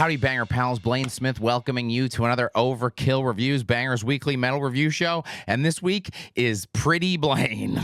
Howdy, Banger Pals. Blayne Smith welcoming you to another Overkill Reviews, Banger's weekly metal review show. And this week is Pretty Blayne.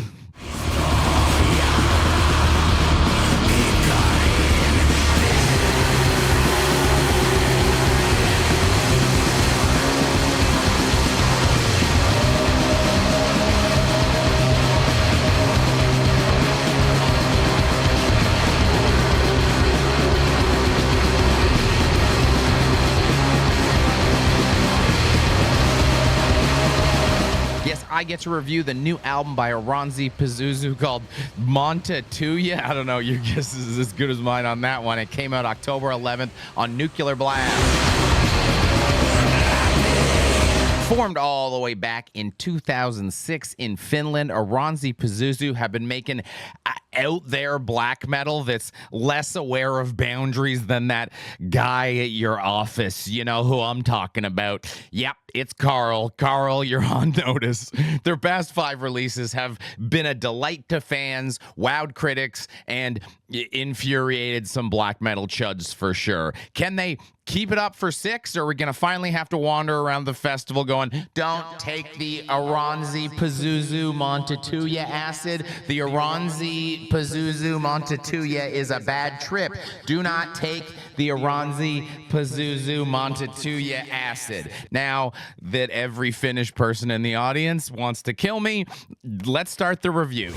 I get to review the new album by ORANSSI PAZUZU called Muuntautuja. I don't know, your guess is as good as mine on that one. It came out October 11th on Nuclear Blast. Formed all the way back in 2006 in Finland, ORANSSI PAZUZU have been making out there black metal that's less aware of boundaries than that guy at your office. You know who I'm talking about. Yep, it's Carl. Carl, you're on notice. Their past 5 releases have been a delight to fans, wowed critics, and infuriated some black metal chuds for sure. Can they keep it up for 6, or are we going to finally have to wander around the festival going, don't take the ORANSSI PAZUZU Muuntautuja acid. The ORANSSI PAZUZU Muuntautuja is a bad trip. Do not take the ORANSSI PAZUZU Muuntautuja acid. Now that every Finnish person in the audience wants to kill me, let's start the review.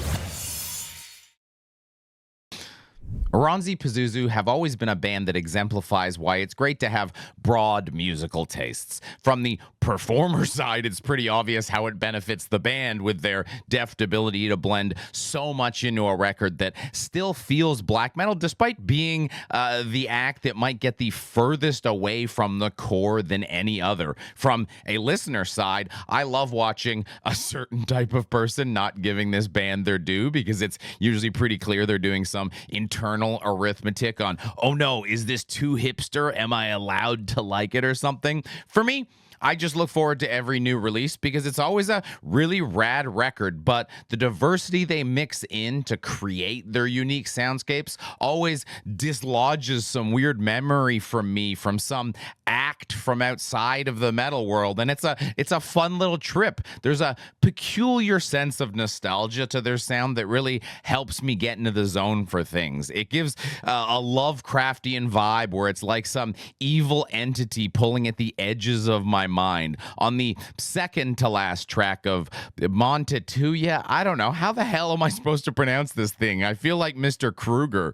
ORANSSI PAZUZU have always been a band that exemplifies why it's great to have broad musical tastes. From the performer side, it's pretty obvious how it benefits the band with their deft ability to blend so much into a record that still feels black metal, despite being the act that might get the furthest away from the core than any other. From a listener side, I love watching a certain type of person not giving this band their due, because it's usually pretty clear they're doing some internal arithmetic on, oh no, is this too hipster? Am I allowed to like it or something? For me, I just look forward to every new release because it's always a really rad record, but the diversity they mix in to create their unique soundscapes always dislodges some weird memory from me from some act from outside of the metal world, and it's a fun little trip. There's a peculiar sense of nostalgia to their sound that really helps me get into the zone for things. It gives a Lovecraftian vibe where it's like some evil entity pulling at the edges of my mind. On the second to last track of Muuntautuja, I don't know, how the hell am I supposed to pronounce this thing? I feel like Mr. Kruger.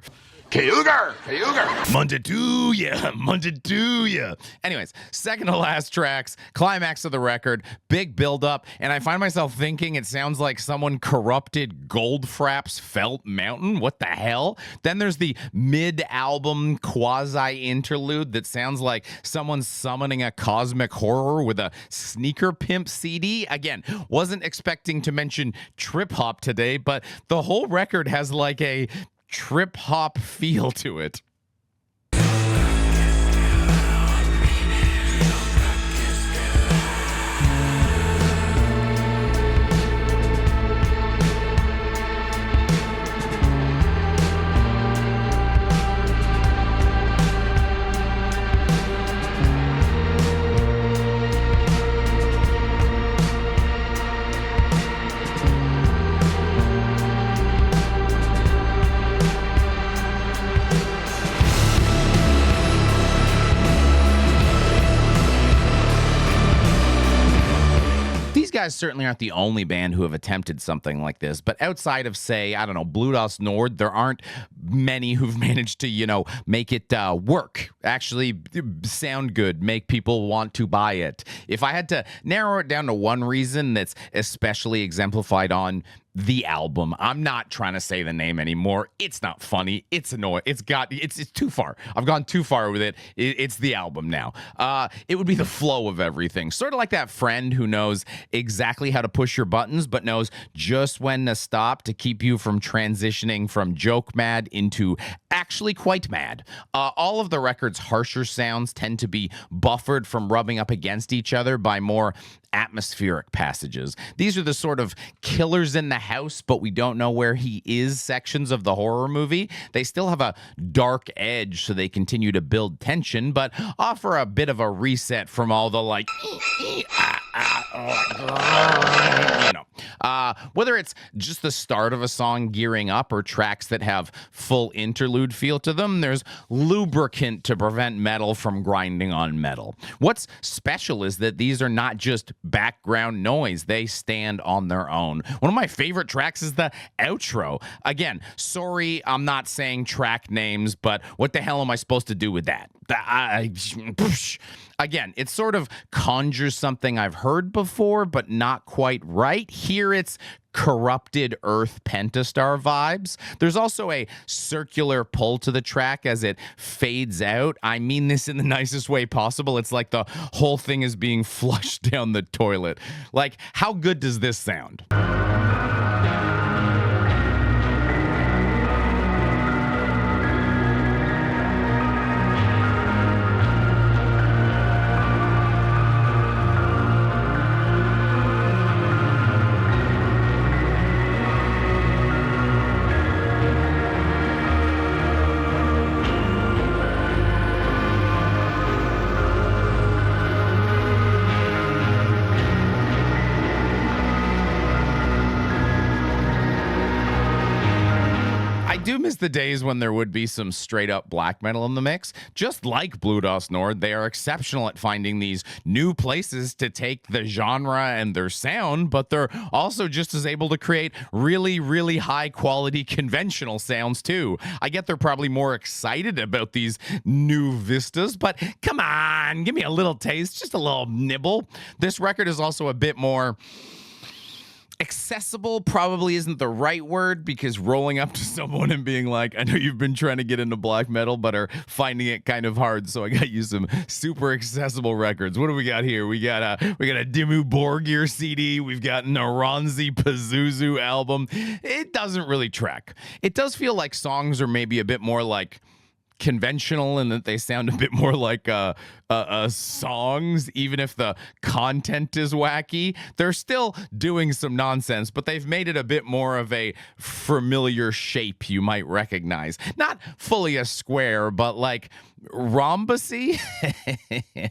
Muuntautuja. Anyways, second to last tracks, climax of the record, big build-up, and I find myself thinking it sounds like someone corrupted Goldfrapp's Felt Mountain. What the hell? Then there's the mid-album quasi-interlude that sounds like someone summoning a cosmic horror with a sneaker pimp CD. Again, wasn't expecting to mention trip-hop today, but the whole record has like a trip-hop feel to it. Guys certainly aren't the only band who have attempted something like this, but outside of, say, I don't know, Blue Dust Nord, there aren't many who've managed to, you know, make it work, actually sound good, make people want to buy it. If I had to narrow it down to one reason that's especially exemplified on the album, I'm not trying to say the name anymore. It's not funny. It's annoying. It's too far. I've gone too far with it. It's the album now. It would be the flow of everything. Sort of like that friend who knows exactly how to push your buttons, but knows just when to stop to keep you from transitioning from joke mad into actually quite mad. All of the record's harsher sounds tend to be buffered from rubbing up against each other by more atmospheric passages. These are the sort of killers in the house, but we don't know where he is sections of the horror movie. They still have a dark edge, so they continue to build tension, but offer a bit of a reset from all the like, whether it's just the start of a song gearing up or tracks that have full interlude feel to them, there's lubricant to prevent metal from grinding on metal. What's special is that these are not just background noise. They stand on their own. One of my favorite tracks is the outro. Again, sorry, I'm not saying track names, but what the hell am I supposed to do with that? Again, it sort of conjures something I've heard before, but not quite right. Here it's corrupted Earth Pentastar vibes. There's also a circular pull to the track as it fades out. I mean this in the nicest way possible. It's like the whole thing is being flushed down the toilet. Like, how good does this sound? Do miss the days when there would be some straight up black metal in the mix. Just like Blue Dust Nord, they are exceptional at finding these new places to take the genre and their sound, but they're also just as able to create really, really high quality conventional sounds too. I get they're probably more excited about these new vistas, but come on, give me a little taste, just a little nibble. This record is also a bit more accessible. Probably isn't the right word, because rolling up to someone and being like, I know you've been trying to get into black metal but are finding it kind of hard, so I got you some super accessible records. What do we got here? We got a Dimmu Borgir CD. We've got an ORANSSI Pazuzu album. It doesn't really track. It does feel like songs are maybe a bit more like conventional and that they sound a bit more like songs, even if the content is wacky. They're still doing some nonsense, but they've made it a bit more of a familiar shape you might recognize. Not fully a square, but like rhombusy.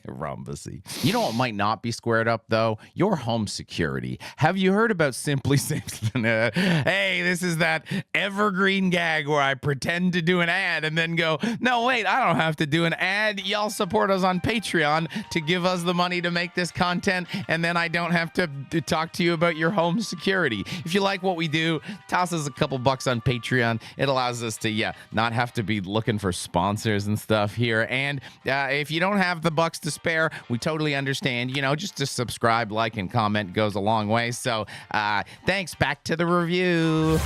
Rhombusy. You know what might not be squared up though? Your home security. Have you heard about Simply Simpson? Hey, this is that evergreen gag where I pretend to do an ad and then go, no, wait, I don't have to do an ad. Y'all support us on Patreon to give us the money to make this content, and then I don't have to talk to you about your home security. If you like what we do, toss us a couple bucks on Patreon. It allows us to, not have to be looking for sponsors and stuff here. And if you don't have the bucks to spare, we totally understand. Just to subscribe, like, and comment goes a long way. So thanks. Back to the review.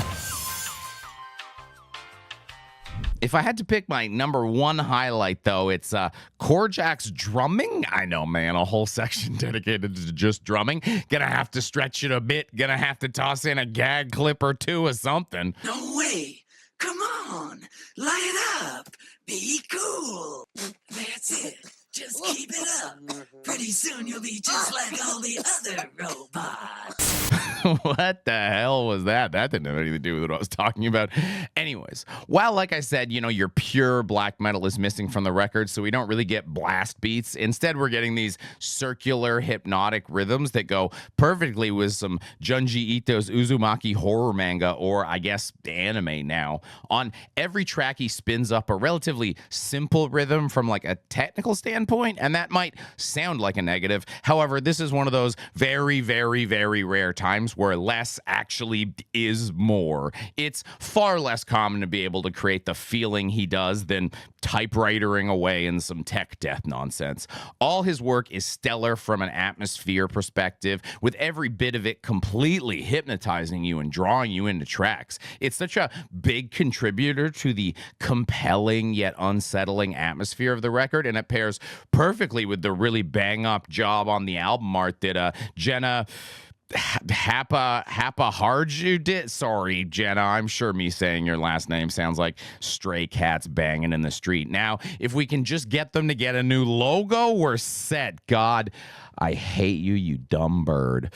If I had to pick my number one highlight, though, it's Korjak's drumming. I know, man, a whole section dedicated to just drumming. Gonna have to stretch it a bit. Gonna have to toss in a gag clip or two or something. No way. Come on. Light it up. Be cool. That's it. Just keep it up. Pretty soon you'll be just like all the other robots. What the hell was that? That didn't have anything to do with what I was talking about. Anyways, while, like I said, your pure black metal is missing from the record, so we don't really get blast beats. Instead, we're getting these circular hypnotic rhythms that go perfectly with some Junji Ito's Uzumaki horror manga, or I guess anime now. On every track, he spins up a relatively simple rhythm from like a technical standpoint, and that might sound like a negative. However, this is one of those very, very, very rare times where less actually is more. It's far less common to be able to create the feeling he does than typewritering away in some tech death nonsense. All his work is stellar from an atmosphere perspective, with every bit of it completely hypnotizing you and drawing you into tracks. It's such a big contributor to the compelling yet unsettling atmosphere of the record, and it pairs perfectly with the really bang-up job on the album art that Jenna Hapa Harju. Sorry, Jenna. I'm sure me saying your last name sounds like stray cats banging in the street. Now, if we can just get them to get a new logo, we're set. God, I hate you, you dumb bird.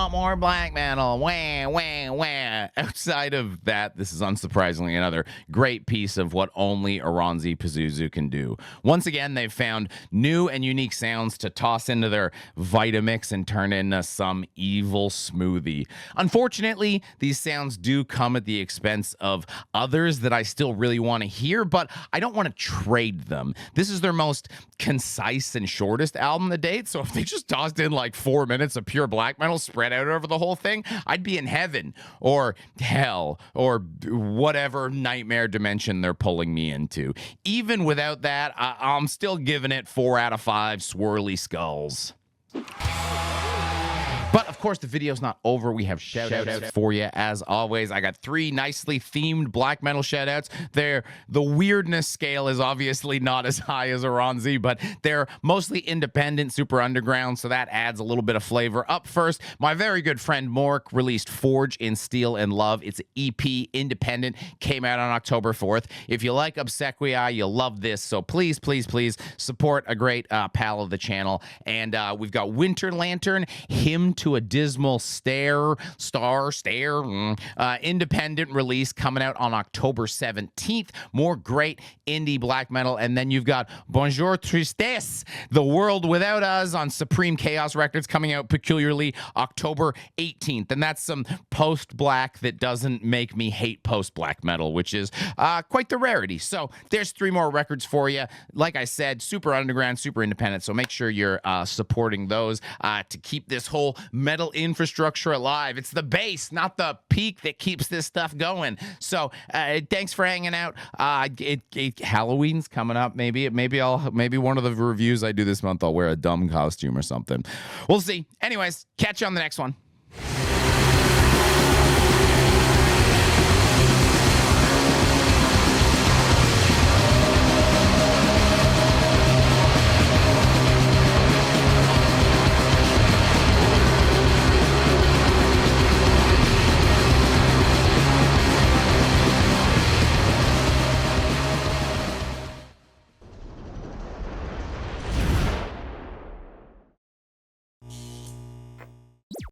More black metal. Wah, wah, wah. Outside of that, this is unsurprisingly another great piece of what only ORANSSI PAZUZU can do. Once again, they've found new and unique sounds to toss into their Vitamix and turn into some evil smoothie. Unfortunately, these sounds do come at the expense of others that I still really want to hear, but I don't want to trade them. This is their most concise and shortest album to date, so if they just tossed in like 4 minutes of pure black metal spread out over the whole thing, I'd be in heaven or hell or whatever nightmare dimension they're pulling me into. Even without that, I'm still giving it 4 out of 5 swirly skulls. But of course, the video's not over. We have shoutouts for you as always. I got 3 nicely themed black metal shoutouts. The weirdness scale is obviously not as high as ORANSSI, but they're mostly independent, super underground, so that adds a little bit of flavor. Up first, my very good friend Mork released Forge in Steel and Love. It's EP, independent, came out on October 4th. If you like Obsequii, you'll love this, so please, please, please support a great pal of the channel. And we've got Winter Lantern, Hymn to a Dismal independent release coming out on October 17th. More great indie black metal. And then you've got Bonjour Tristesse, The World Without Us on Supreme Chaos Records, coming out peculiarly October 18th. And that's some post-black that doesn't make me hate post-black metal, which is quite the rarity. So there's 3 more records for you. Like I said, super underground, super independent. So make sure you're supporting those to keep this whole metal infrastructure alive. It's the base, not the peak, that keeps this stuff going. So thanks for hanging out. Halloween's coming up. Maybe one of the reviews I do this month, I'll wear a dumb costume or something. We'll see. Anyways, catch you on the next one.